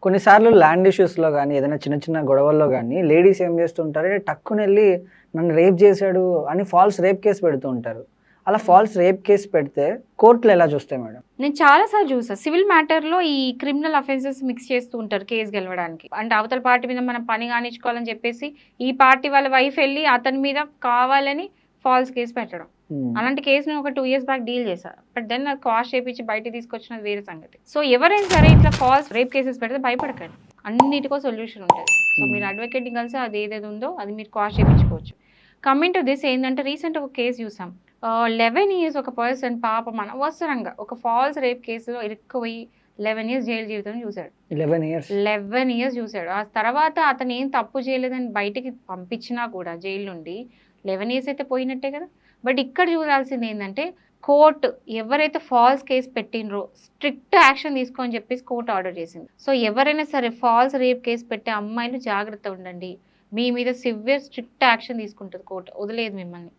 కొన్నిసార్లు ల్యాండ్ ఇష్యూస్‌లో గాని, ఏదైనా చిన్న చిన్న గొడవల్లో గాని, లేడీస్ ఏం చేస్తుంటారు, టక్కునెళ్లి నన్ను రేప్ చేశాడు అని ఫాల్స్ రేప్ కేస్ పెడుతూ ఉంటారు. అలా ఫాల్స్ రేప్ కేస్ పెడితే కోర్టులు ఎలా చూస్తాయి మేడం? నేను చాలా సార్లు చూసా. సివిల్ మ్యాటర్‌లో ఈ క్రిమినల్ అఫెన్సెస్ మిక్స్ చేస్తూ ఉంటారు కేస్ గెలవడానికి. అంటే అవతల పార్టీ మీద మనం పని కానిచ్చుకోవాలని చెప్పేసి, ఈ పార్టీ వాళ్ళ వైఫ్ ఎళ్లి అతని మీద కావాలని ఫాల్స్ కేస్ పెట్టడం. హ్మ్. అలాంటి కేస్ నేను ఒక 2 ఇయర్స్ బ్యాక్ డీల్ చేశా. బట్ దెన్ నాకు క్వాష్ చేపించి బయటికి తీసుకొచ్చినది వేరే సంగతి. సో ఎవరైనా సరే ఇట్లా ఫాల్స్ రేప్ కేసెస్ పెడితే భయపడకండి. అన్నిటికో సొల్యూషన్ ఉంటది. సో మీరు అడ్వకేట్‌ని కలిసి అది ఏదేది ఉందో అది మీరు క్వాష్ చేపించుకోవచ్చు. కమింగ్ టు దిస్ ఏందంటే రీసెంట్ ఒక కేస్ చూసాం. 11 ఇయర్స్ ఒక పర్సన్ పాపం అనవసరంగా ఒక ఫాల్స్ రేప్ కేసులో ఇరుక్కుపోయి 11 ఇయర్స్ జైలు జీవితం చూసాడు. 11 ఇయర్స్. 11 ఇయర్స్ చూసాడు. ఆ తర్వాత అతను ఏం తప్పు చేయలేదని బయటికి పంపించినా కూడా జైలు నుండి 11 ఇయర్స్ అయితే పోయినట్టే కదా. బట్ ఇక్కడ చూడాల్సింది ఏంటంటే కోర్టు ఎవరైతే ఫాల్స్ కేసు పెట్టినరో స్ట్రిక్ట్ యాక్షన్ తీసుకోని చెప్పేసి కోర్టు ఆర్డర్ చేసింది. సో ఎవరైనా సరే ఫాల్స్ రేప్ కేసు పెట్టే అమ్మాయిలు జాగ్రత్త ఉండండి. మీ మీద సివియర్ స్ట్రిక్ట్ యాక్షన్ తీసుకుంటుంది కోర్టు, వదిలేదు మిమ్మల్ని.